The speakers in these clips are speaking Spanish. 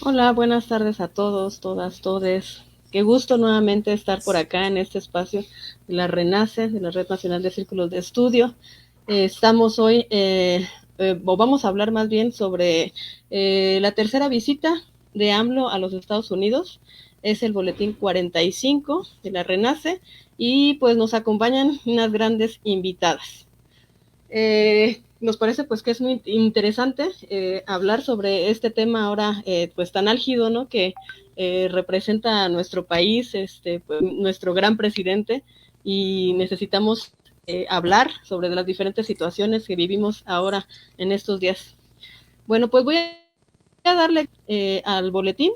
Hola, buenas tardes a todos, todas, todes. Qué gusto nuevamente estar por acá en este espacio de la RENACE, de la Red Nacional de Círculos de Estudio. Estamos hoy, o vamos a hablar más bien sobre la tercera visita de AMLO a los Estados Unidos. Es el boletín 45 de la RENACE y pues nos acompañan unas grandes invitadas. Nos parece pues que es muy interesante hablar sobre este tema ahora pues tan álgido, ¿no? Que representa a nuestro país, pues, nuestro gran presidente, y necesitamos hablar sobre las diferentes situaciones que vivimos ahora en estos días. Bueno, pues voy a darle al boletín.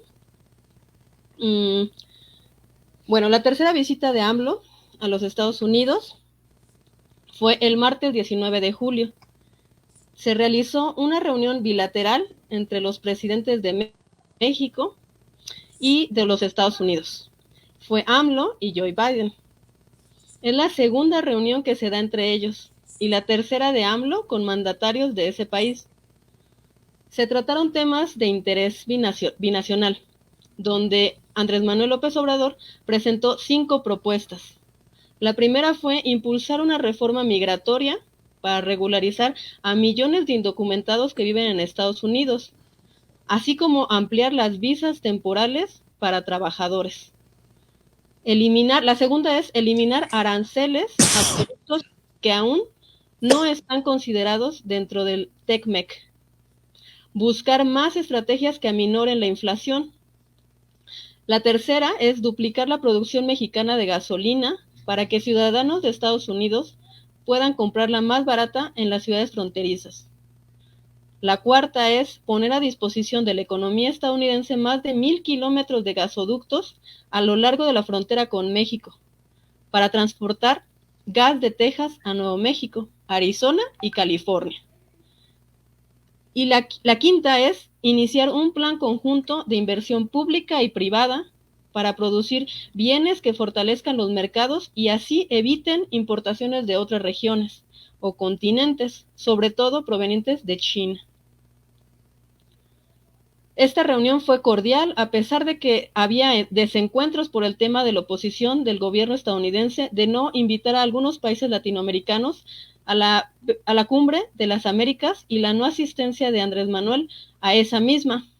Bueno, la tercera visita de AMLO a los Estados Unidos fue el martes 19 de julio. Se realizó una reunión bilateral entre los presidentes de México y de los Estados Unidos. Fue AMLO y Joe Biden. Es la segunda reunión que se da entre ellos y la tercera de AMLO con mandatarios de ese país. Se trataron temas de interés binacional, donde Andrés Manuel López Obrador presentó 5 propuestas. La primera fue impulsar una reforma migratoria para regularizar a millones de indocumentados que viven en Estados Unidos, así como ampliar las visas temporales para trabajadores. La segunda es eliminar aranceles a productos que aún no están considerados dentro del TECMEC. Buscar más estrategias que aminoren la inflación. La tercera es duplicar la producción mexicana de gasolina para que ciudadanos de Estados Unidos puedan comprarla más barata en las ciudades fronterizas. La cuarta es poner a disposición de la economía estadounidense más de 1,000 kilómetros de gasoductos a lo largo de la frontera con México para transportar gas de Texas a Nuevo México, Arizona y California. Y la quinta es iniciar un plan conjunto de inversión pública y privada para producir bienes que fortalezcan los mercados y así eviten importaciones de otras regiones o continentes, sobre todo provenientes de China. Esta reunión fue cordial a pesar de que había desencuentros por el tema de la oposición del gobierno estadounidense de no invitar a algunos países latinoamericanos a la cumbre de las Américas y la no asistencia de Andrés Manuel a esa misma.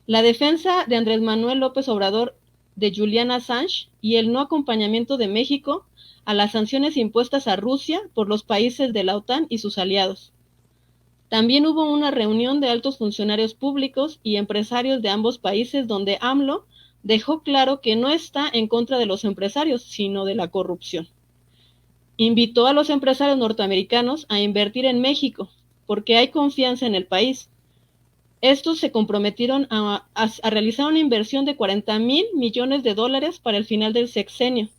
La defensa de Andrés Manuel López Obrador de Julian Assange y el no acompañamiento de México a las sanciones impuestas a Rusia por los países de la OTAN y sus aliados. También hubo una reunión de altos funcionarios públicos y empresarios de ambos países donde AMLO dejó claro que no está en contra de los empresarios, sino de la corrupción. Invitó a los empresarios norteamericanos a invertir en México porque hay confianza en el país. Estos se comprometieron a realizar una inversión de 40,000 millones de dólares para el final del sexenio.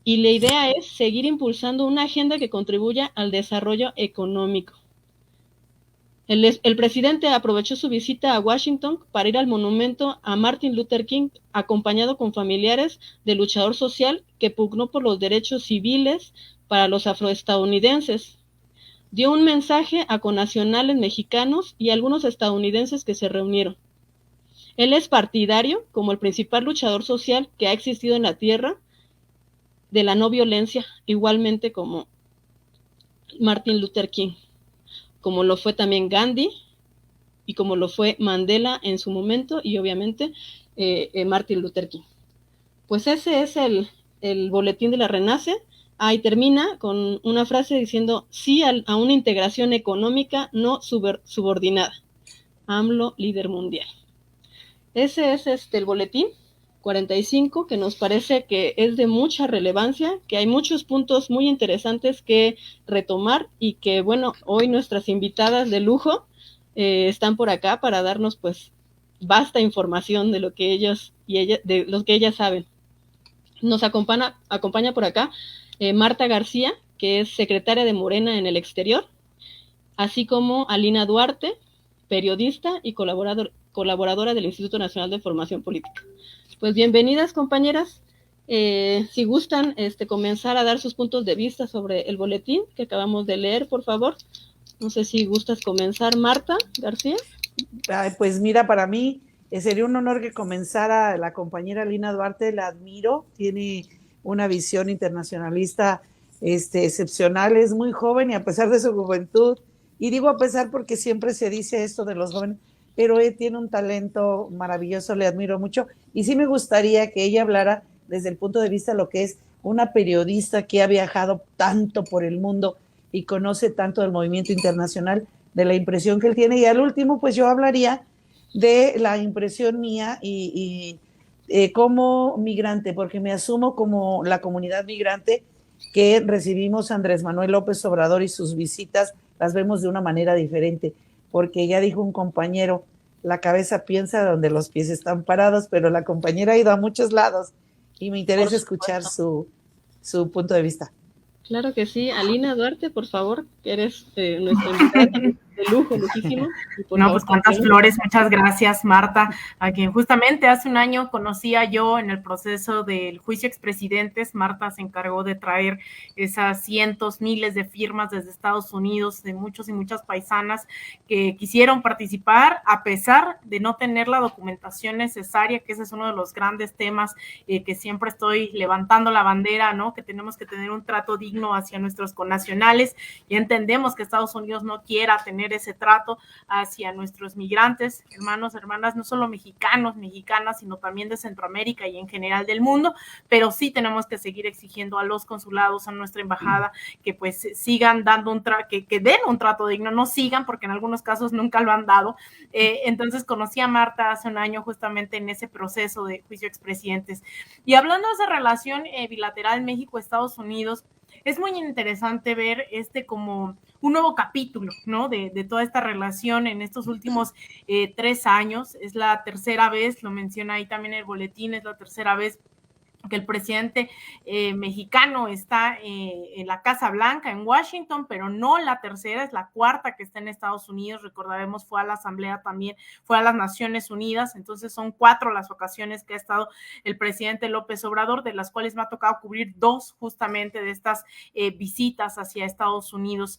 Y la idea es seguir impulsando una agenda que contribuya al desarrollo económico. El presidente aprovechó su visita a Washington para ir al monumento a Martin Luther King, acompañado con familiares del luchador social que pugnó por los derechos civiles para los afroestadounidenses. Dio un mensaje a connacionales mexicanos y algunos estadounidenses que se reunieron. Él es partidario, como el principal luchador social que ha existido en la tierra, de la no violencia, igualmente como Martin Luther King, como lo fue también Gandhi y como lo fue Mandela en su momento y obviamente Martin Luther King. Pues ese es el boletín de la RENACE. Ahí termina con una frase diciendo sí a una integración económica no subordinada. AMLO, líder mundial. Ese es el boletín 45, que nos parece que es de mucha relevancia, que hay muchos puntos muy interesantes que retomar y que, bueno, hoy nuestras invitadas de lujo están por acá para darnos, pues, vasta información de lo que ellos de lo que ellas saben. Nos acompaña por acá Marta García, que es secretaria de Morena en el exterior, así como Alina Duarte, periodista y colaboradora del Instituto Nacional de Formación Política. Pues bienvenidas, compañeras. Si gustan comenzar a dar sus puntos de vista sobre el boletín que acabamos de leer, por favor. No sé si gustas comenzar, Marta García. Ay, pues mira, para mí sería un honor que comenzara la compañera Lina Duarte, la admiro, tiene una visión internacionalista excepcional, es muy joven y a pesar de su juventud, y digo a pesar porque siempre se dice esto de los jóvenes, pero tiene un talento maravilloso, le admiro mucho, y sí me gustaría que ella hablara desde el punto de vista de lo que es una periodista que ha viajado tanto por el mundo y conoce tanto del movimiento internacional, de la impresión que él tiene. Y al último, pues yo hablaría de la impresión mía como migrante, porque me asumo como la comunidad migrante que recibimos a Andrés Manuel López Obrador y sus visitas las vemos de una manera diferente, porque ya dijo un compañero, la cabeza piensa donde los pies están parados, pero la compañera ha ido a muchos lados y me interesa escuchar su punto de vista. Claro que sí. Alina Duarte, por favor, que eres nuestra invitada de lujo, lujísimo. Y por No, favor, pues cuántas continúa. flores, muchas gracias, Marta, a quien justamente hace un año conocía yo en el proceso del juicio expresidentes. Marta se encargó de traer esas cientos, miles de firmas desde Estados Unidos, de muchos y muchas paisanas que quisieron participar a pesar de no tener la documentación necesaria, que ese es uno de los grandes temas que siempre estoy levantando la bandera, ¿no? Que tenemos que tener un trato digno hacia nuestros connacionales, y entendemos que Estados Unidos no quiera tener ese trato hacia nuestros migrantes, hermanos, hermanas, no solo mexicanos, mexicanas, sino también de Centroamérica y en general del mundo, pero sí tenemos que seguir exigiendo a los consulados, a nuestra embajada, que pues sigan dando que den un trato digno, no sigan, porque en algunos casos nunca lo han dado. Entonces conocí a Marta hace un año justamente en ese proceso de juicio expresidentes. Y hablando de esa relación bilateral México-Estados Unidos, es muy interesante ver como un nuevo capítulo, ¿no? De toda esta relación en estos últimos 3 años. Es la tercera vez, lo menciona ahí también el boletín, es la tercera vez que el presidente mexicano está en la Casa Blanca, en Washington, pero no la tercera, es la cuarta que está en Estados Unidos. Recordaremos, fue a la Asamblea también, fue a las Naciones Unidas, entonces son 4 las ocasiones que ha estado el presidente López Obrador, de las cuales me ha tocado cubrir 2 justamente de estas visitas hacia Estados Unidos.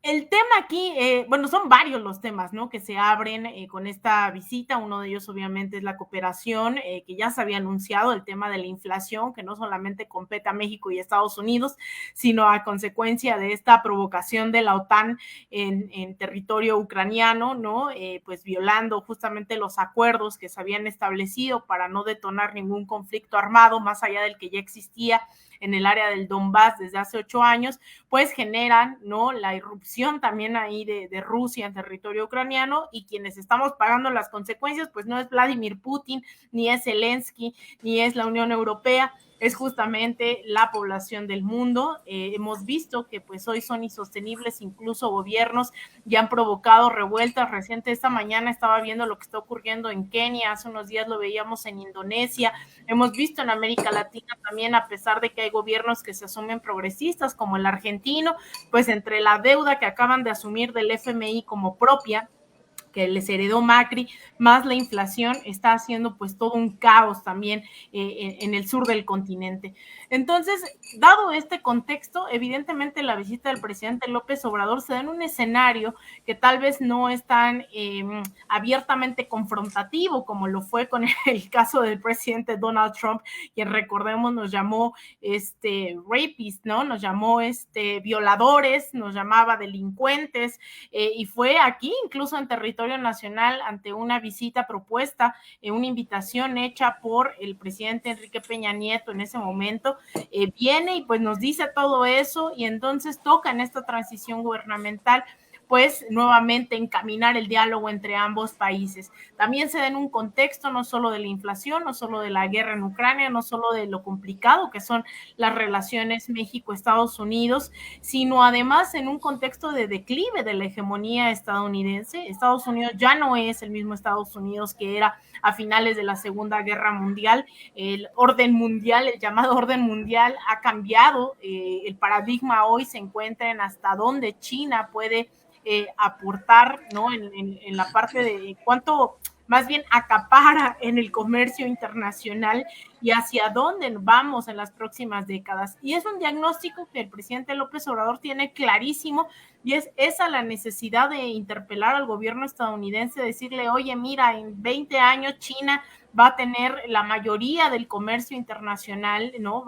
El tema aquí, bueno, son varios los temas, ¿no? Que se abren con esta visita. Uno de ellos, obviamente, es la cooperación, que ya se había anunciado, el tema de la inflación, que no solamente compete a México y Estados Unidos, sino a consecuencia de esta provocación de la OTAN en territorio ucraniano, ¿no? Pues violando justamente los acuerdos que se habían establecido para no detonar ningún conflicto armado, más allá del que ya existía en el área del Donbass desde hace 8 años, pues generan, ¿no? La irrupción también ahí de Rusia en territorio ucraniano, y quienes estamos pagando las consecuencias, pues no es Vladimir Putin, ni es Zelensky, ni es la Unión Europea, es justamente la población del mundo. Hemos visto que pues hoy son insostenibles, incluso gobiernos ya han provocado revueltas. Reciente esta mañana estaba viendo lo que está ocurriendo en Kenia, hace unos días lo veíamos en Indonesia, hemos visto en América Latina también, a pesar de que hay gobiernos que se asumen progresistas, como el argentino, pues entre la deuda que acaban de asumir del FMI como propia, que les heredó Macri, más la inflación, está haciendo pues todo un caos también en el sur del continente. Entonces, dado este contexto, evidentemente la visita del presidente López Obrador se da en un escenario que tal vez no es tan abiertamente confrontativo como lo fue con el caso del presidente Donald Trump, quien, recordemos, nos llamó rapist, ¿no? Nos llamó violadores, nos llamaba delincuentes, y fue aquí incluso en territorio nacional, ante una visita propuesta, una invitación hecha por el presidente Enrique Peña Nieto en ese momento, viene y pues nos dice todo eso, y entonces toca en esta transición gubernamental pues nuevamente encaminar el diálogo entre ambos países. También se da en un contexto no solo de la inflación, no solo de la guerra en Ucrania, no solo de lo complicado que son las relaciones México-Estados Unidos, sino además en un contexto de declive de la hegemonía estadounidense. Estados Unidos ya no es el mismo Estados Unidos que era a finales de la Segunda Guerra Mundial. El orden mundial, el llamado orden mundial, ha cambiado. El paradigma hoy se encuentra en hasta dónde China puede aportar, ¿no? En la parte de cuánto más bien acapara en el comercio internacional y hacia dónde vamos en las próximas décadas. Y es un diagnóstico que el presidente López Obrador tiene clarísimo, y es esa la necesidad de interpelar al gobierno estadounidense, decirle, oye, mira, en 20 años China va a tener la mayoría del comercio internacional, ¿no?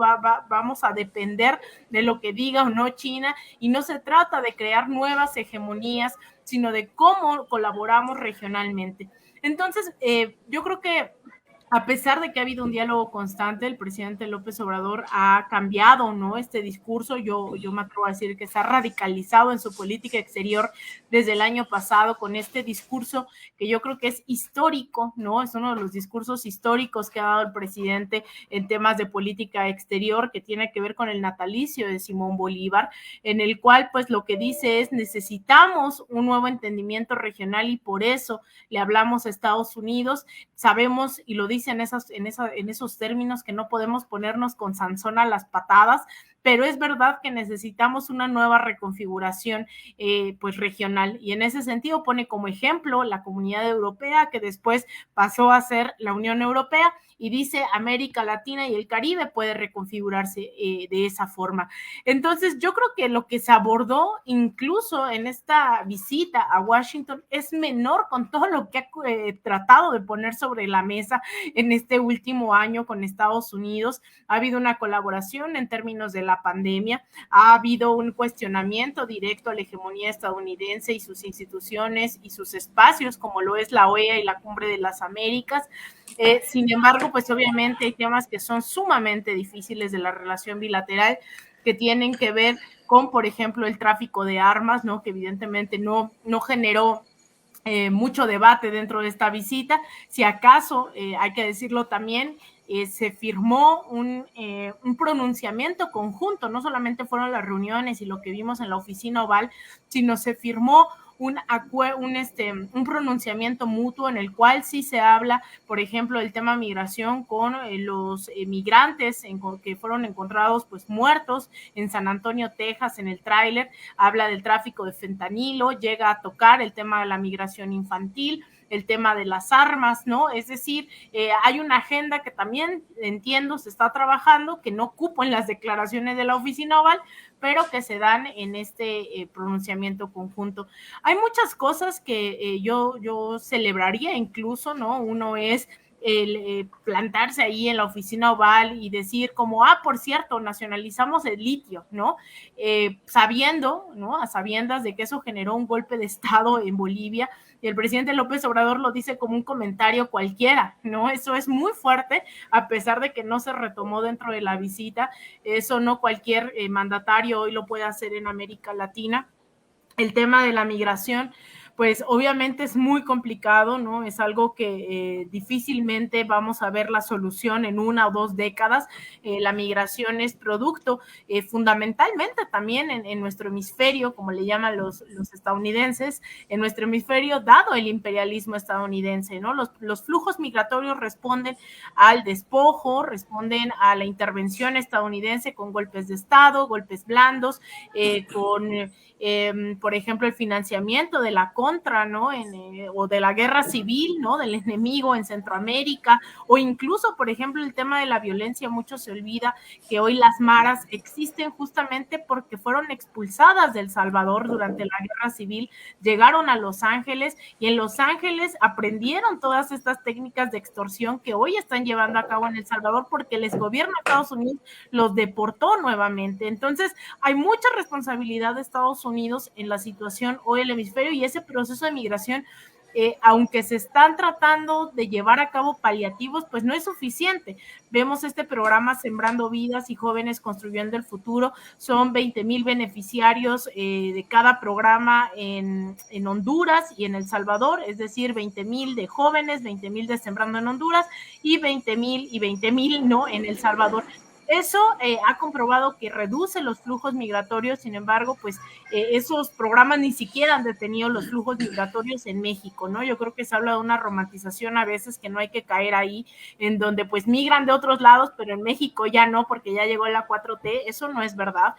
Vamos a depender de lo que diga o no China, y no se trata de crear nuevas hegemonías, sino de cómo colaboramos regionalmente. Entonces, yo creo que a pesar de que ha habido un diálogo constante, el presidente López Obrador ha cambiado, ¿no?, este discurso. Yo me atrevo a decir que se ha radicalizado en su política exterior desde el año pasado con este discurso que yo creo que es histórico, ¿no? Es uno de los discursos históricos que ha dado el presidente en temas de política exterior, que tiene que ver con el natalicio de Simón Bolívar, en el cual pues lo que dice es necesitamos un nuevo entendimiento regional y por eso le hablamos a Estados Unidos. Sabemos, y lo dice en esos términos, que no podemos ponernos con Sansón a las patadas, pero es verdad que necesitamos una nueva reconfiguración pues regional, y en ese sentido pone como ejemplo la Comunidad Europea, que después pasó a ser la Unión Europea, y dice América Latina y el Caribe puede reconfigurarse de esa forma. Entonces yo creo que lo que se abordó incluso en esta visita a Washington es menor con todo lo que ha tratado de poner sobre la mesa en este último año con Estados Unidos. Ha habido una colaboración en términos de la pandemia, ha habido un cuestionamiento directo a la hegemonía estadounidense y sus instituciones y sus espacios, como lo es la OEA y la Cumbre de las Américas. Sin embargo, pues obviamente hay temas que son sumamente difíciles de la relación bilateral, que tienen que ver con, por ejemplo, el tráfico de armas, ¿no?, que evidentemente no generó mucho debate dentro de esta visita. Si acaso, hay que decirlo también, se firmó un pronunciamiento conjunto, no solamente fueron las reuniones y lo que vimos en la oficina oval, sino se firmó un pronunciamiento mutuo en el cual sí se habla, por ejemplo, del tema migración con los migrantes que fueron encontrados pues muertos en San Antonio, Texas, en el tráiler. Habla del tráfico de fentanilo, llega a tocar el tema de la migración infantil, el tema de las armas, ¿no? Es decir, hay una agenda que también, entiendo, se está trabajando, que no cupo en las declaraciones de la oficina oval, pero que se dan en este pronunciamiento conjunto. Hay muchas cosas que yo celebraría incluso, ¿no? Uno es el plantarse ahí en la oficina oval y decir como, por cierto, nacionalizamos el litio, ¿no? Sabiendo, ¿no?, a sabiendas de que eso generó un golpe de Estado en Bolivia, y el presidente López Obrador lo dice como un comentario cualquiera, ¿no? Eso es muy fuerte, a pesar de que no se retomó dentro de la visita. Eso no cualquier mandatario hoy lo puede hacer en América Latina. El tema de la migración, pues obviamente es muy complicado, ¿no? Es algo que difícilmente vamos a ver la solución en 1 o 2 décadas. La migración es producto fundamentalmente también en nuestro hemisferio, como le llaman los estadounidenses, en nuestro hemisferio dado el imperialismo estadounidense, ¿no? Los flujos migratorios responden al despojo, responden a la intervención estadounidense con golpes de Estado, golpes blandos, por ejemplo, el financiamiento de la contra, ¿no? O de la guerra civil, ¿no?, del enemigo en Centroamérica, o incluso, por ejemplo, el tema de la violencia. Mucho se olvida que hoy las maras existen justamente porque fueron expulsadas de El Salvador durante la guerra civil, llegaron a Los Ángeles, y en Los Ángeles aprendieron todas estas técnicas de extorsión que hoy están llevando a cabo en El Salvador porque el gobierno de Estados Unidos los deportó nuevamente. Entonces, hay mucha responsabilidad de Estados Unidos en la situación hoy del hemisferio, y ese proceso de migración, aunque se están tratando de llevar a cabo paliativos, pues no es suficiente. Vemos este programa Sembrando Vidas y Jóvenes Construyendo el Futuro, son 20,000 beneficiarios de cada programa en Honduras y en El Salvador, es decir, 20,000 de jóvenes, 20,000 de Sembrando en Honduras y 20,000 ¿no?, en El Salvador. Eso ha comprobado que reduce los flujos migratorios. Sin embargo, pues esos programas ni siquiera han detenido los flujos migratorios en México, ¿no? Yo creo que se habla de una romantización a veces, que no hay que caer ahí, en donde pues migran de otros lados, pero en México ya no, porque ya llegó la 4T. Eso no es verdad.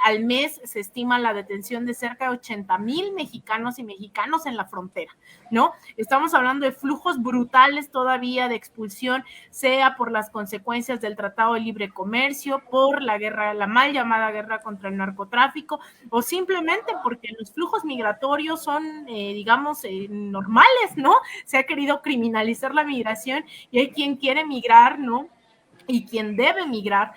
Al mes se estima la detención de cerca de 80,000 mexicanos y mexicanos en la frontera, ¿no? Estamos hablando de flujos brutales todavía de expulsión, sea por las consecuencias del Tratado de Libre Comercio, por la guerra, la mal llamada guerra contra el narcotráfico, o simplemente porque los flujos migratorios son, digamos, normales, ¿no? Se ha querido criminalizar la migración y hay quien quiere migrar, ¿no? Y quien debe migrar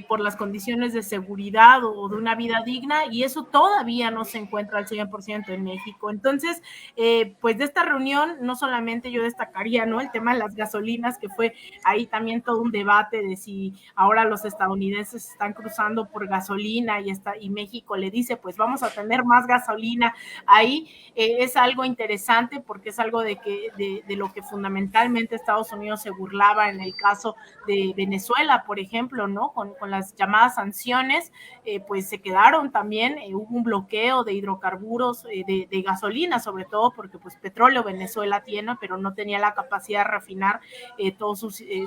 por las condiciones de seguridad o de una vida digna, y eso todavía no se encuentra al 100% en México. Entonces, pues de esta reunión, no solamente yo destacaría, ¿no?, el tema de las gasolinas, que fue ahí también todo un debate de si ahora los estadounidenses están cruzando por gasolina y México le dice, pues vamos a tener más gasolina ahí. Es algo interesante porque es algo de lo que fundamentalmente Estados Unidos se burlaba en el caso de Venezuela, por ejemplo, ¿no? Con las llamadas sanciones, pues se quedaron también, hubo un bloqueo de hidrocarburos, de gasolina, sobre todo porque pues petróleo Venezuela tiene, pero no tenía la capacidad de refinar todo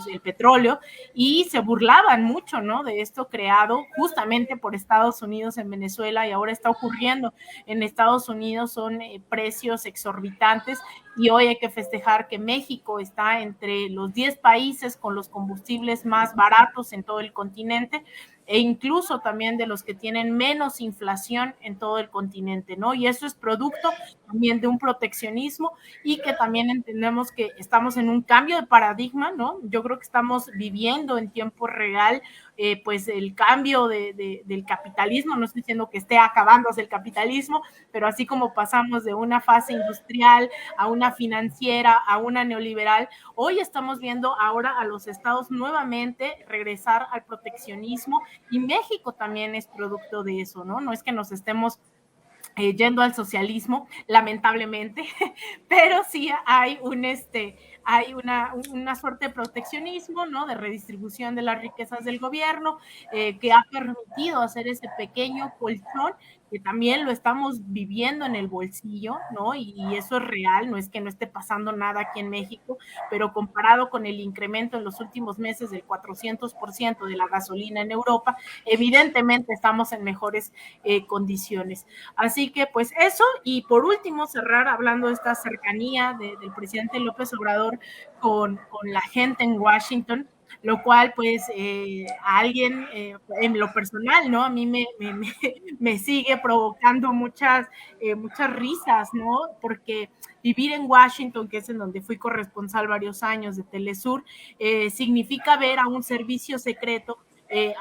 el petróleo, y se burlaban mucho, ¿no?, de esto creado justamente por Estados Unidos en Venezuela, y ahora está ocurriendo en Estados Unidos. Son precios exorbitantes, y hoy hay que festejar que México está entre los 10 países con los combustibles más baratos en todo el continente, e incluso también de los que tienen menos inflación en todo el continente, ¿no? Y eso es producto también de un proteccionismo, y que también entendemos que estamos en un cambio de paradigma, ¿no? Yo creo que estamos viviendo en tiempo real pues el cambio del capitalismo. No estoy diciendo que esté acabándose el capitalismo, pero así como pasamos de una fase industrial a una financiera, a una neoliberal, hoy estamos viendo ahora a los estados nuevamente regresar al proteccionismo, y México también es producto de eso, ¿no? No es que nos estemos yendo al socialismo, lamentablemente, pero sí hay hay una suerte de proteccionismo, ¿no?, de redistribución de las riquezas del gobierno, que ha permitido hacer ese pequeño colchón, que también lo estamos viviendo en el bolsillo, ¿no? Y eso es real, no es que no esté pasando nada aquí en México, pero comparado con el incremento en los últimos meses del 400% de la gasolina en Europa, evidentemente estamos en mejores condiciones. Así que pues eso, y por último cerrar hablando de esta cercanía del presidente López Obrador con la gente en Washington, lo cual pues a alguien en lo personal, ¿no?, a mí me sigue provocando muchas risas, ¿no?, porque vivir en Washington, que es en donde fui corresponsal varios años de Telesur, significa ver a un servicio secreto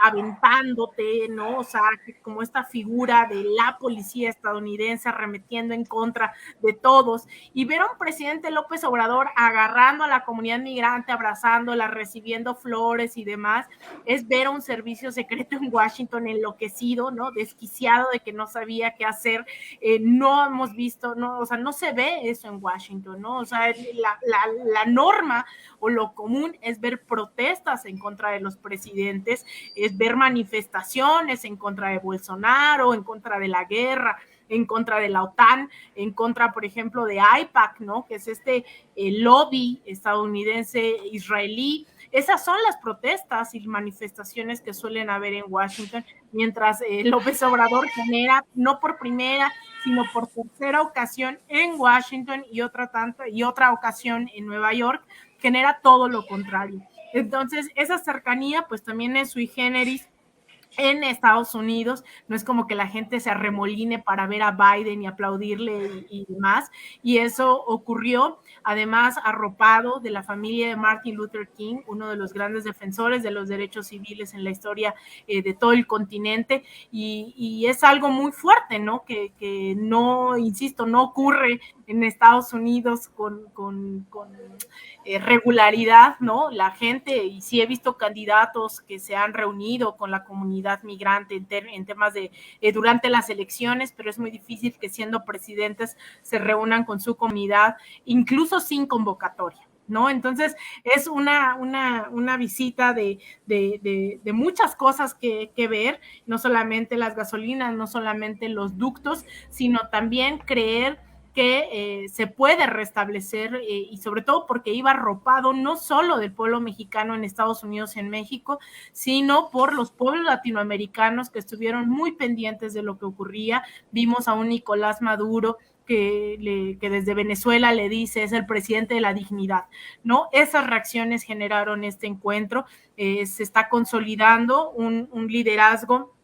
aventándote, ¿no? O sea, como esta figura de la policía estadounidense arremetiendo en contra de todos, y ver a un presidente López Obrador agarrando a la comunidad migrante, abrazándola, recibiendo flores y demás, es ver a un servicio secreto en Washington enloquecido, ¿no?, desquiciado de que no sabía qué hacer. No hemos visto, no, o sea, no se ve eso en Washington, ¿no? O sea, la norma o lo común es ver protestas en contra de los presidentes, es ver manifestaciones en contra de Bolsonaro, en contra de la guerra, en contra de la OTAN, en contra, por ejemplo, de AIPAC, ¿no?, que es este lobby estadounidense israelí. Esas son las protestas y manifestaciones que suelen haber en Washington, mientras López Obrador genera, no por primera, sino por tercera ocasión en Washington y otra ocasión en Nueva York, genera todo lo contrario. Entonces, esa cercanía pues también es sui generis en Estados Unidos. No es como que la gente se arremoline para ver a Biden y aplaudirle y demás, y eso ocurrió además arropado de la familia de Martin Luther King, uno de los grandes defensores de los derechos civiles en la historia de todo el continente, y es algo muy fuerte, ¿no?, que no, insisto, no ocurre en Estados Unidos con regularidad, ¿no? La gente, y sí he visto candidatos que se han reunido con la comunidad migrante en temas de durante las elecciones, pero es muy difícil que siendo presidentes se reúnan con su comunidad, incluso sin convocatoria. ¿no? Entonces es una visita de muchas cosas que ver, no solamente las gasolinas, no solamente los ductos, sino también creer que se puede restablecer y sobre todo porque iba arropado no solo del pueblo mexicano en Estados Unidos y en México, sino por los pueblos latinoamericanos que estuvieron muy pendientes de lo que ocurría. Vimos a un Nicolás Maduro que desde Venezuela le dice es el presidente de la dignidad, ¿no? Esas reacciones generaron este encuentro, se está consolidando un liderazgo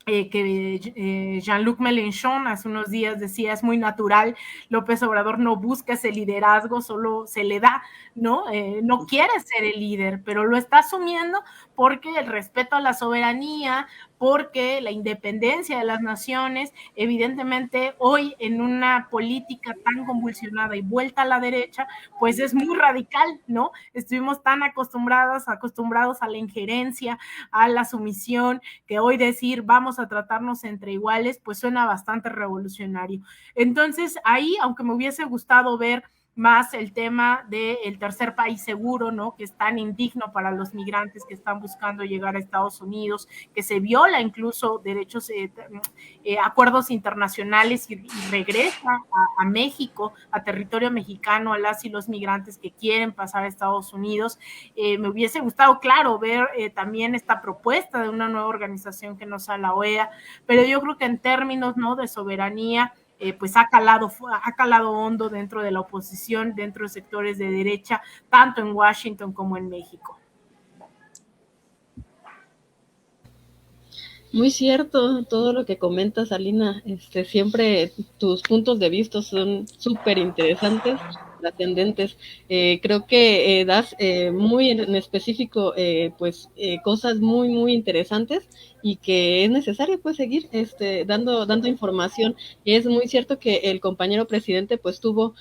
que Jean-Luc Mélenchon hace unos días decía, es muy natural, López Obrador no busca ese liderazgo, solo se le da, ¿no? No quiere ser el líder, pero lo está asumiendo porque el respeto a la soberanía, porque la independencia de las naciones, evidentemente hoy en una política tan convulsionada y vuelta a la derecha, pues es muy radical, ¿no? Estuvimos tan acostumbrados a la injerencia, a la sumisión, que hoy decir vamos a tratarnos entre iguales, pues suena bastante revolucionario. Entonces ahí, aunque me hubiese gustado ver más el tema del tercer país seguro, ¿no? Que es tan indigno para los migrantes que están buscando llegar a Estados Unidos, que se viola incluso derechos, acuerdos internacionales y regresa a México, a territorio mexicano, a las y los migrantes que quieren pasar a Estados Unidos. Me hubiese gustado, claro, ver también esta propuesta de una nueva organización que no sea la OEA, pero yo creo que en términos, ¿no?, de soberanía, pues ha calado hondo dentro de la oposición, dentro de sectores de derecha, tanto en Washington como en México. Muy cierto todo lo que comentas, Alina. Siempre tus puntos de vista son súper interesantes, trascendentes. Creo que das muy en específico pues cosas muy, muy interesantes y que es necesario pues seguir dando información. Y es muy cierto que el compañero presidente pues tuvo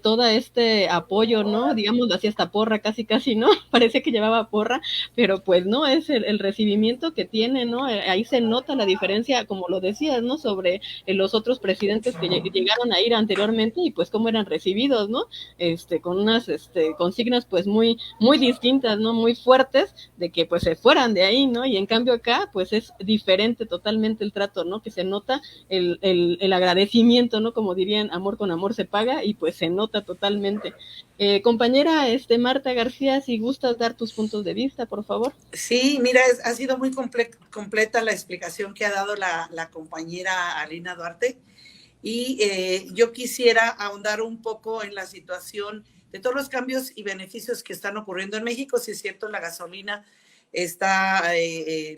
todo este apoyo, ¿no? Digamos así, hasta porra, casi, casi, ¿no? Parece que llevaba porra, pero pues no, es el recibimiento que tiene, ¿no? Ahí se nota la diferencia, como lo decías, ¿no? Sobre los otros presidentes que llegaron a ir anteriormente y pues cómo eran recibidos, ¿no? Con unas consignas pues muy, muy distintas, ¿no? Muy fuertes de que pues se fueran de ahí, ¿no? Y en cambio acá pues es diferente totalmente el trato, ¿no? Que se nota el agradecimiento, ¿no? Como dirían, amor con amor se paga y pues se nota totalmente. Compañera Marta García, si gustas dar tus puntos de vista, por favor. Sí, mira, ha sido muy completa la explicación que ha dado la compañera Alina Duarte y yo quisiera ahondar un poco en la situación de todos los cambios y beneficios que están ocurriendo en México. Si es cierto, la gasolina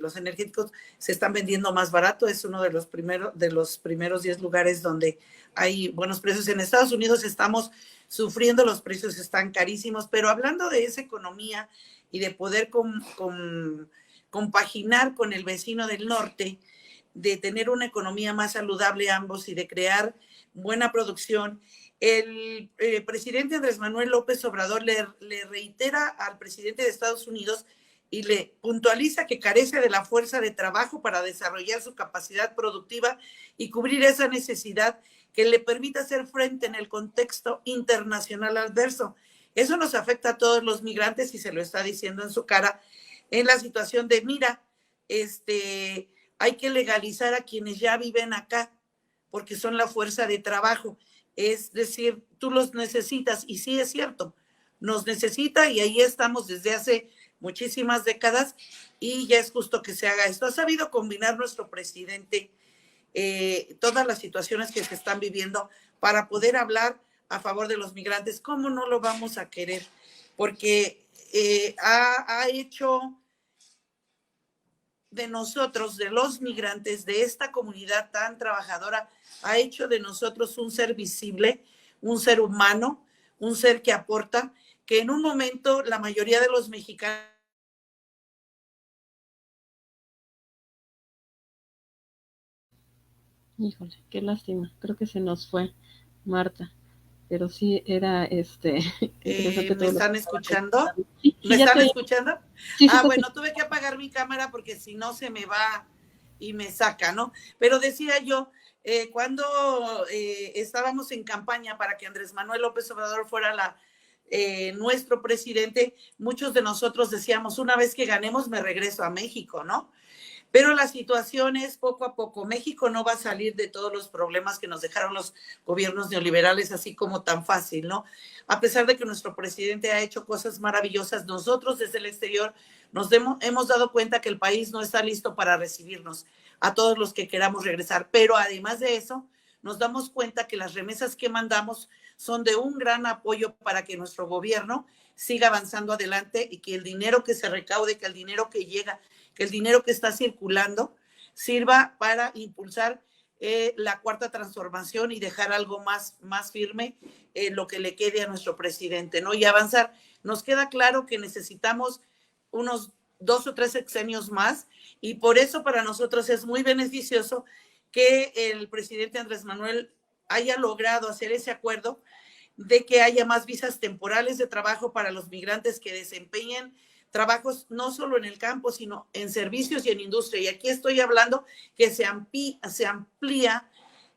los energéticos se están vendiendo más barato, es uno de los primeros 10 lugares donde hay buenos precios. En Estados Unidos estamos sufriendo, los precios están carísimos, pero hablando de esa economía y de poder compaginar con el vecino del norte, de tener una economía más saludable ambos y de crear buena producción, el presidente Andrés Manuel López Obrador le reitera al presidente de Estados Unidos y le puntualiza que carece de la fuerza de trabajo para desarrollar su capacidad productiva y cubrir esa necesidad que le permita hacer frente en el contexto internacional adverso. Eso nos afecta a todos los migrantes y se lo está diciendo en su cara en la situación de, mira, hay que legalizar a quienes ya viven acá porque son la fuerza de trabajo. Es decir, tú los necesitas y sí es cierto, nos necesita y ahí estamos desde hace muchísimas décadas y ya es justo que se haga esto. Ha sabido combinar nuestro presidente todas las situaciones que se están viviendo para poder hablar a favor de los migrantes. ¿Cómo no lo vamos a querer? Porque ha hecho de nosotros, de los migrantes, de esta comunidad tan trabajadora, ha hecho de nosotros un ser visible, un ser humano, un ser que aporta, que en un momento la mayoría de los mexicanos. Híjole, qué lástima, creo que se nos fue Marta, pero sí era interesante ¿Me todo están escuchando? Sí, ¿Me ya están te escuchando? sí, Bueno, tuve que apagar mi cámara porque si no se me va y me saca, ¿no? Pero decía yo, cuando estábamos en campaña para que Andrés Manuel López Obrador fuera nuestro presidente, muchos de nosotros decíamos, una vez que ganemos me regreso a México, ¿no? Pero la situación es poco a poco. México no va a salir de todos los problemas que nos dejaron los gobiernos neoliberales así como tan fácil, ¿no? A pesar de que nuestro presidente ha hecho cosas maravillosas, nosotros desde el exterior hemos dado cuenta que el país no está listo para recibirnos a todos los que queramos regresar. Pero además de eso, nos damos cuenta que las remesas que mandamos son de un gran apoyo para que nuestro gobierno siga avanzando adelante y que el dinero que se recaude, que el dinero que llega, que el dinero que está circulando sirva para impulsar la cuarta transformación y dejar algo más firme lo que le quede a nuestro presidente, ¿no? Y avanzar. Nos queda claro que necesitamos unos 2 o 3 sexenios más y por eso para nosotros es muy beneficioso que el presidente Andrés Manuel haya logrado hacer ese acuerdo de que haya más visas temporales de trabajo para los migrantes que desempeñen trabajos no solo en el campo, sino en servicios y en industria. Y aquí estoy hablando que se amplía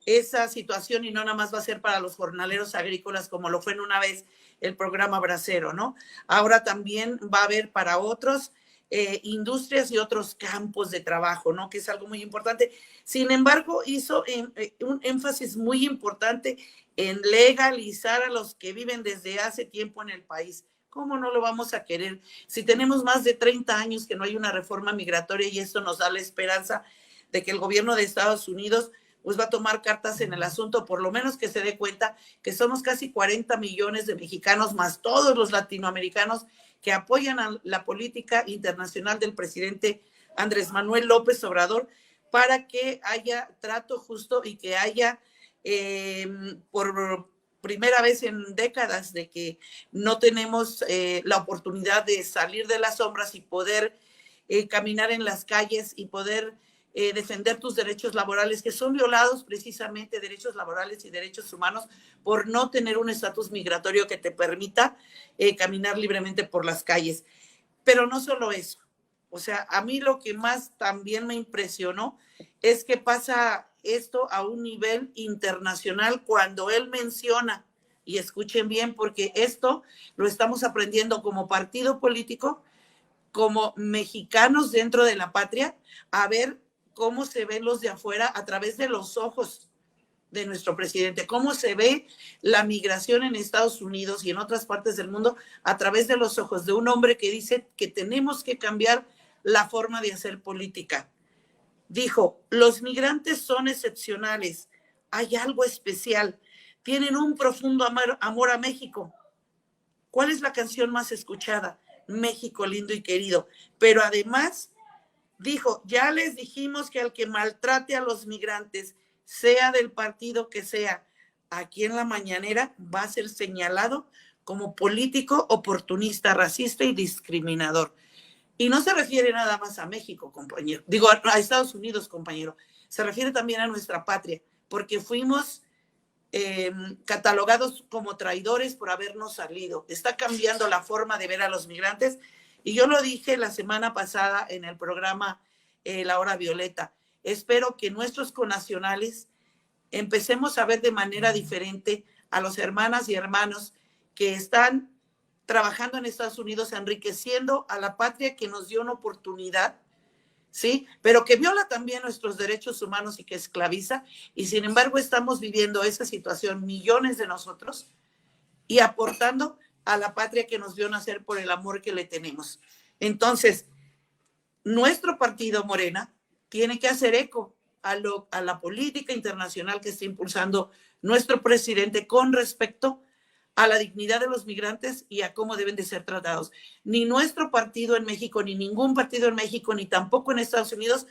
esa situación y no nada más va a ser para los jornaleros agrícolas como lo fue en una vez el programa Bracero, ¿no? Ahora también va a haber para otros industrias y otros campos de trabajo, ¿no? Que es algo muy importante. Sin embargo, hizo un énfasis muy importante en legalizar a los que viven desde hace tiempo en el país. ¿Cómo no lo vamos a querer? Si tenemos más de 30 años que no hay una reforma migratoria y esto nos da la esperanza de que el gobierno de Estados Unidos pues va a tomar cartas en el asunto, por lo menos que se dé cuenta que somos casi 40 millones de mexicanos más todos los latinoamericanos que apoyan a la política internacional del presidente Andrés Manuel López Obrador para que haya trato justo y que haya por primera vez en décadas de que no tenemos la oportunidad de salir de las sombras y poder caminar en las calles y poder defender tus derechos laborales, que son violados precisamente, derechos laborales y derechos humanos, por no tener un estatus migratorio que te permita caminar libremente por las calles. Pero no solo eso. O sea, a mí lo que más también me impresionó es que pasa esto a un nivel internacional cuando él menciona, y escuchen bien, porque esto lo estamos aprendiendo como partido político, como mexicanos dentro de la patria, a ver cómo se ven los de afuera a través de los ojos de nuestro presidente, cómo se ve la migración en Estados Unidos y en otras partes del mundo a través de los ojos de un hombre que dice que tenemos que cambiar la forma de hacer política. Dijo, los migrantes son excepcionales, hay algo especial, tienen un profundo amor a México. ¿Cuál es la canción más escuchada? México lindo y querido. Pero además dijo, ya les dijimos que al que maltrate a los migrantes, sea del partido que sea, aquí en la mañanera va a ser señalado como político oportunista, racista y discriminador. Y no se refiere nada más a México, compañero. Digo, a Estados Unidos, compañero. Se refiere también a nuestra patria, porque fuimos catalogados como traidores por habernos salido. Está cambiando la forma de ver a los migrantes. Y yo lo dije la semana pasada en el programa La Hora Violeta. Espero que nuestros connacionales empecemos a ver de manera diferente a los hermanas y hermanos que están trabajando en Estados Unidos, enriqueciendo a la patria que nos dio una oportunidad, ¿sí? Pero que viola también nuestros derechos humanos y que esclaviza, y sin embargo estamos viviendo esa situación, millones de nosotros, y aportando a la patria que nos vio nacer por el amor que le tenemos. Entonces, nuestro partido Morena tiene que hacer eco a la política internacional que está impulsando nuestro presidente con respecto a la dignidad de los migrantes y a cómo deben de ser tratados. Ni nuestro partido en México, ni ningún partido en México, ni tampoco en Estados Unidos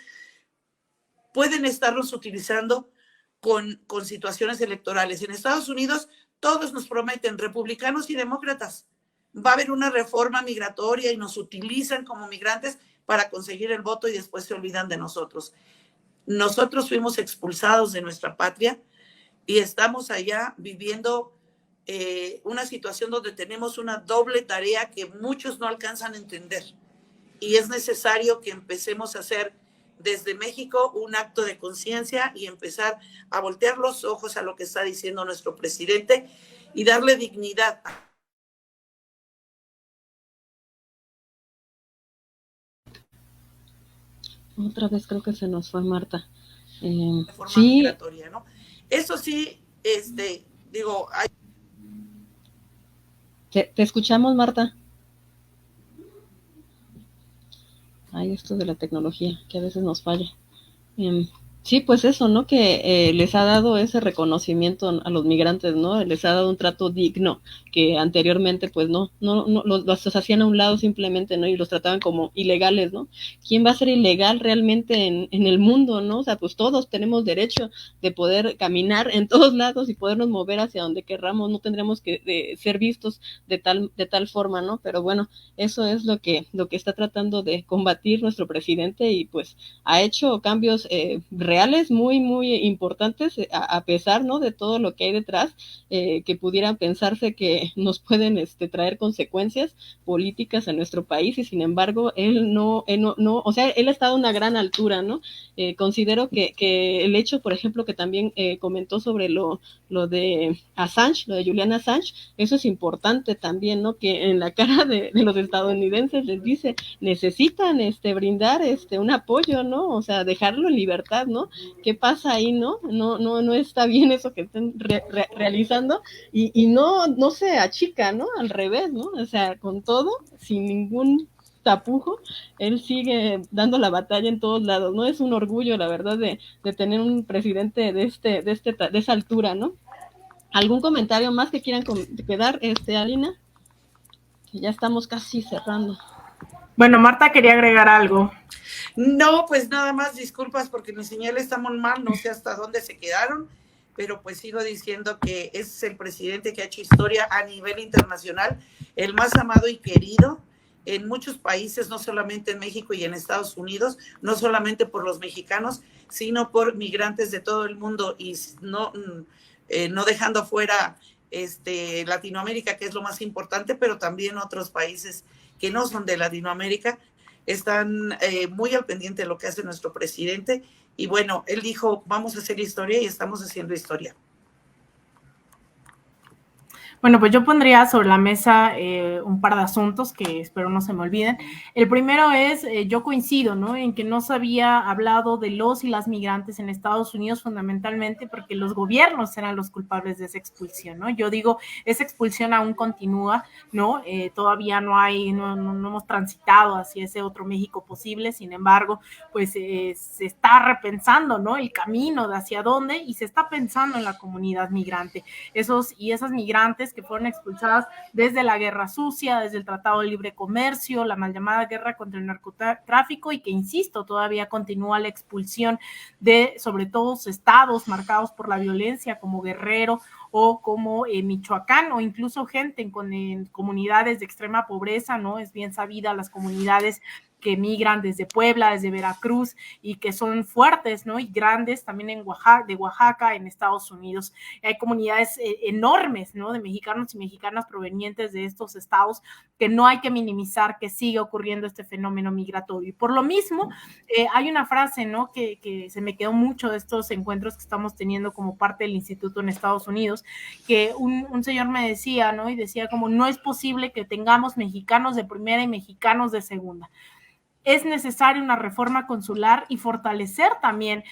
pueden estarlos utilizando con situaciones electorales. En Estados Unidos todos nos prometen, republicanos y demócratas, va a haber una reforma migratoria y nos utilizan como migrantes para conseguir el voto y después se olvidan de nosotros. Nosotros fuimos expulsados de nuestra patria y estamos allá viviendo una situación donde tenemos una doble tarea que muchos no alcanzan a entender. Y es necesario que empecemos a hacer desde México un acto de conciencia y empezar a voltear los ojos a lo que está diciendo nuestro presidente y darle dignidad Otra vez creo que se nos fue Marta. Reforma Sí, migratoria, ¿no? Eso sí, digo, hay... te escuchamos, Marta. Hay esto de la tecnología que a veces nos falla. Sí, pues eso, ¿no? Que les ha dado ese reconocimiento a los migrantes, ¿no? Les ha dado un trato digno, que anteriormente, pues no los hacían a un lado simplemente, ¿no? Y los trataban como ilegales, ¿no? ¿Quién va a ser ilegal realmente en el mundo, ¿no? O sea, pues todos tenemos derecho de poder caminar en todos lados y podernos mover hacia donde querramos, no tendremos que ser vistos de tal forma, ¿no? Pero bueno, eso es lo que está tratando de combatir nuestro presidente y pues ha hecho cambios reales muy importantes a pesar, ¿no? De todo lo que hay detrás, que pudieran pensarse que nos pueden traer consecuencias políticas a nuestro país y sin embargo él no, o sea, él ha estado a una gran altura, ¿no? Considero que el hecho, por ejemplo, que también comentó sobre lo de Assange, lo de Julian Assange, eso es importante también, ¿no? Que en la cara de los estadounidenses les dice, necesitan brindar un apoyo, ¿no? O sea, dejarlo en libertad, ¿no? ¿Qué pasa ahí, no? No está bien eso que estén realizando y no se achica, ¿no? Al revés, ¿no? O sea, con todo, sin ningún tapujo, él sigue dando la batalla en todos lados, ¿no? Es un orgullo, la verdad, de tener un presidente de esa altura, ¿no? ¿Algún comentario más que quieran quedar, Alina? Ya estamos casi cerrando. Bueno, Marta quería agregar algo. No, pues nada más disculpas porque mi señal está muy mal, no sé hasta dónde se quedaron, pero pues sigo diciendo que es el presidente que ha hecho historia a nivel internacional, el más amado y querido en muchos países, no solamente en México y en Estados Unidos, no solamente por los mexicanos, sino por migrantes de todo el mundo y no dejando fuera Latinoamérica, que es lo más importante, pero también otros países que no son de Latinoamérica están muy al pendiente de lo que hace nuestro presidente. Y bueno, él dijo, vamos a hacer historia y estamos haciendo historia. Bueno, pues yo pondría sobre la mesa un par de asuntos que espero no se me olviden. El primero es, yo coincido, ¿no? En que no se había hablado de los y las migrantes en Estados Unidos fundamentalmente porque los gobiernos eran los culpables de esa expulsión, ¿no? Yo digo, esa expulsión aún continúa, ¿no? Todavía no hemos transitado hacia ese otro México posible, sin embargo, pues se está repensando, ¿no? El camino de hacia dónde y se está pensando en la comunidad migrante. Esas migrantes que fueron expulsadas desde la guerra sucia, desde el Tratado de Libre Comercio, la mal llamada guerra contra el narcotráfico y que, insisto, todavía continúa la expulsión de, sobre todo, estados marcados por la violencia como Guerrero o como Michoacán o incluso gente en comunidades de extrema pobreza, ¿no? Es bien sabida las comunidades que migran desde Puebla, desde Veracruz y que son fuertes, ¿no? Y grandes también en Oaxaca, en Estados Unidos. Hay comunidades enormes, ¿no? De mexicanos y mexicanas provenientes de estos estados que no hay que minimizar que sigue ocurriendo este fenómeno migratorio. Y por lo mismo, hay una frase, ¿no? Que se me quedó mucho de estos encuentros que estamos teniendo como parte del instituto en Estados Unidos, que un señor me decía, ¿no? Y decía como, no es posible que tengamos mexicanos de primera y mexicanos de segunda. Es necesaria una reforma consular y fortalecer también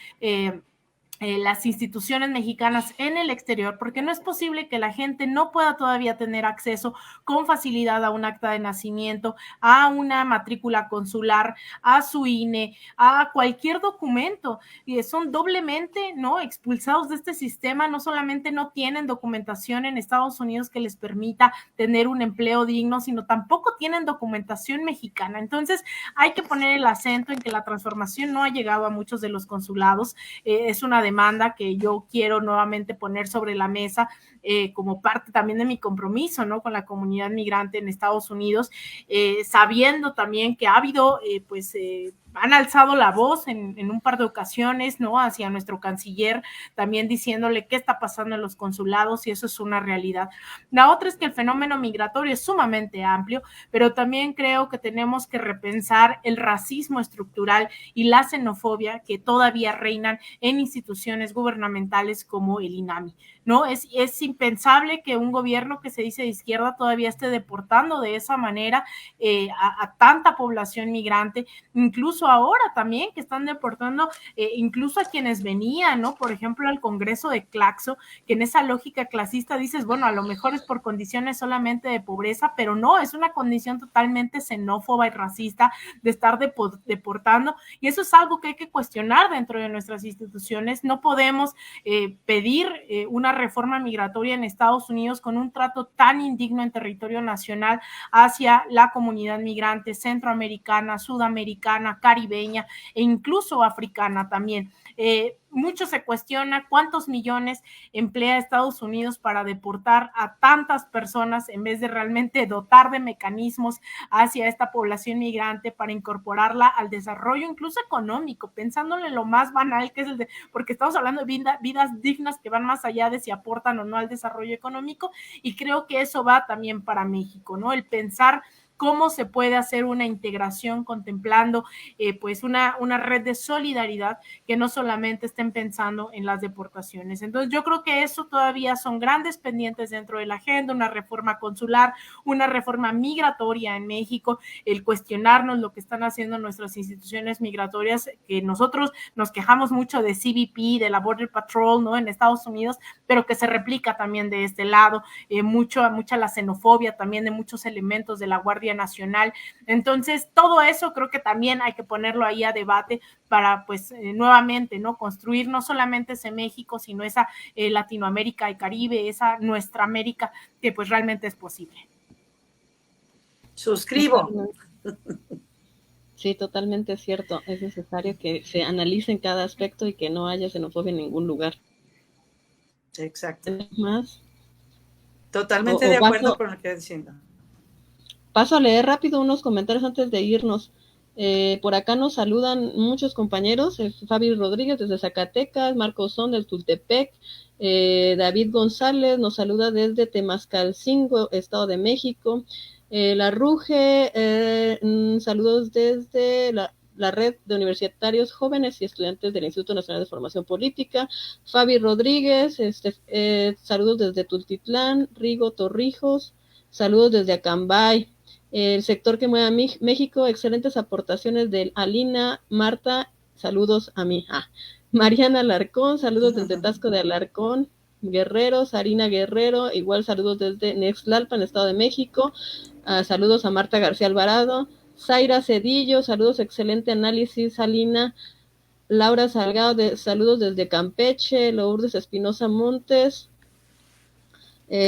las instituciones mexicanas en el exterior, porque no es posible que la gente no pueda todavía tener acceso con facilidad a un acta de nacimiento, a una matrícula consular, a su INE, a cualquier documento, y son doblemente, ¿no?, expulsados de este sistema. No solamente no tienen documentación en Estados Unidos que les permita tener un empleo digno, sino tampoco tienen documentación mexicana. Entonces hay que poner el acento en que la transformación no ha llegado a muchos de los consulados. Es una demanda que yo quiero nuevamente poner sobre la mesa como parte también de mi compromiso, ¿no?, con la comunidad migrante en Estados Unidos, sabiendo también que ha habido, han alzado la voz en un par de ocasiones, ¿no?, hacia nuestro canciller, también diciéndole qué está pasando en los consulados, y eso es una realidad. La otra es que el fenómeno migratorio es sumamente amplio, pero también creo que tenemos que repensar el racismo estructural y la xenofobia que todavía reinan en instituciones gubernamentales como el INAMI, ¿no? Es impensable que un gobierno que se dice de izquierda todavía esté deportando de esa manera a tanta población migrante, incluso incluso ahora también que están deportando incluso a quienes venían, ¿no? Por ejemplo, al Congreso de Claxo, que en esa lógica clasista dices, bueno, a lo mejor es por condiciones solamente de pobreza, pero no, es una condición totalmente xenófoba y racista de estar deportando, y eso es algo que hay que cuestionar dentro de nuestras instituciones. No podemos pedir una reforma migratoria en Estados Unidos con un trato tan indigno en territorio nacional hacia la comunidad migrante centroamericana, sudamericana, caribeña e incluso africana también. Mucho se cuestiona cuántos millones emplea Estados Unidos para deportar a tantas personas en vez de realmente dotar de mecanismos hacia esta población migrante para incorporarla al desarrollo incluso económico, pensándole lo más banal que es porque estamos hablando de vidas dignas que van más allá de si aportan o no al desarrollo económico, y creo que eso va también para México, ¿no? El pensar cómo se puede hacer una integración contemplando pues una red de solidaridad que no solamente estén pensando en las deportaciones. Entonces yo creo que eso todavía son grandes pendientes dentro de la agenda, una reforma consular, una reforma migratoria en México, el cuestionarnos lo que están haciendo nuestras instituciones migratorias, que nosotros nos quejamos mucho de CBP, de la Border Patrol, ¿no? En Estados Unidos, pero que se replica también de este lado, mucha la xenofobia también de muchos elementos de la Guardia Nacional. Entonces, todo eso creo que también hay que ponerlo ahí a debate para, pues, nuevamente, ¿no? Construir no solamente ese México, sino esa Latinoamérica y Caribe, esa nuestra América, que pues realmente es posible. Suscribo. Sí, totalmente cierto. Es necesario que se analice en cada aspecto y que no haya xenofobia en ningún lugar. Exacto. ¿Más? Totalmente de acuerdo con lo que estás diciendo. Paso a leer rápido unos comentarios antes de irnos. Por acá nos saludan muchos compañeros, Fabi Rodríguez desde Zacatecas, Marcos Son del Tultepec, David González nos saluda desde Temascalcingo, Estado de México, La Ruge, saludos desde la red de universitarios jóvenes y estudiantes del Instituto Nacional de Formación Política, Fabi Rodríguez, saludos desde Tultitlán, Rigo Torrijos, saludos desde Acambay, el sector que mueve a México, excelentes aportaciones de Alina, Marta, saludos a mí, Mariana Alarcón, saludos desde Tasco de Alarcón, Guerrero, Sarina Guerrero, igual saludos desde Nextlalpan, Estado de México, saludos a Marta García Alvarado, Zaira Cedillo, saludos, excelente análisis, Alina, Laura Salgado, saludos desde Campeche, Lourdes Espinosa Montes,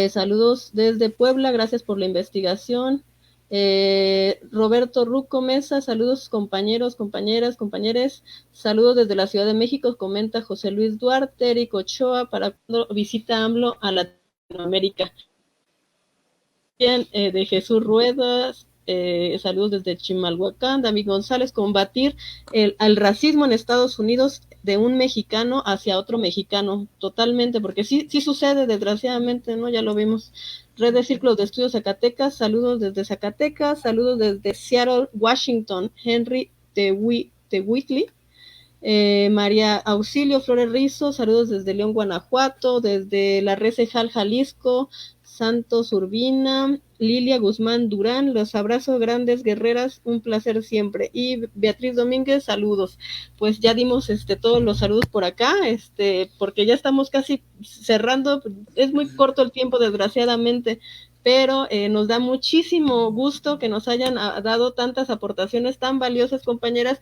saludos desde Puebla, gracias por la investigación. Roberto Ruco Mesa, saludos compañeros, compañeras, compañeres, saludos desde la Ciudad de México, comenta José Luis Duarte, Eric Ochoa, para cuando visita AMLO a Latinoamérica. Bien, de Jesús Ruedas, saludos desde Chimalhuacán, David González, combatir el racismo en Estados Unidos de un mexicano hacia otro mexicano, totalmente, porque sí sucede, desgraciadamente, ¿no? Ya lo vimos. Red de Círculos de Estudios Zacatecas, saludos desde Zacatecas, saludos desde Seattle, Washington, Henry de Whitley, María Auxilio Flores Rizo, saludos desde León, Guanajuato, desde La Recejal, Jalisco, Santos Urbina, Lilia Guzmán Durán, los abrazo grandes guerreras, un placer siempre. Y Beatriz Domínguez, saludos. Pues ya dimos todos los saludos por acá, porque ya estamos casi cerrando, es muy corto el tiempo desgraciadamente, pero nos da muchísimo gusto que nos hayan dado tantas aportaciones tan valiosas, compañeras.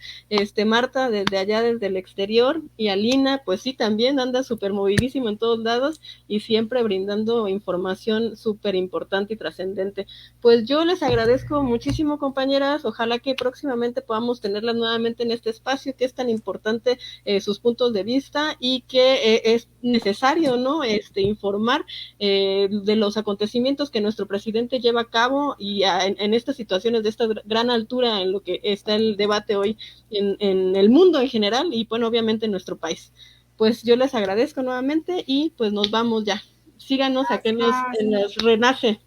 Marta desde allá, desde el exterior, y Alina, pues sí, también anda súper movidísimo en todos lados y siempre brindando información súper importante y trascendente. Pues yo les agradezco muchísimo, compañeras, ojalá que próximamente podamos tenerlas nuevamente en este espacio que es tan importante, sus puntos de vista, y que es necesario, ¿no? Informar de los acontecimientos que nuestro presidente lleva a cabo y en estas situaciones de esta gran altura en lo que está el debate hoy en el mundo en general y bueno, obviamente en nuestro país. Pues yo les agradezco nuevamente y pues nos vamos ya. Síganos aquí en los Renace.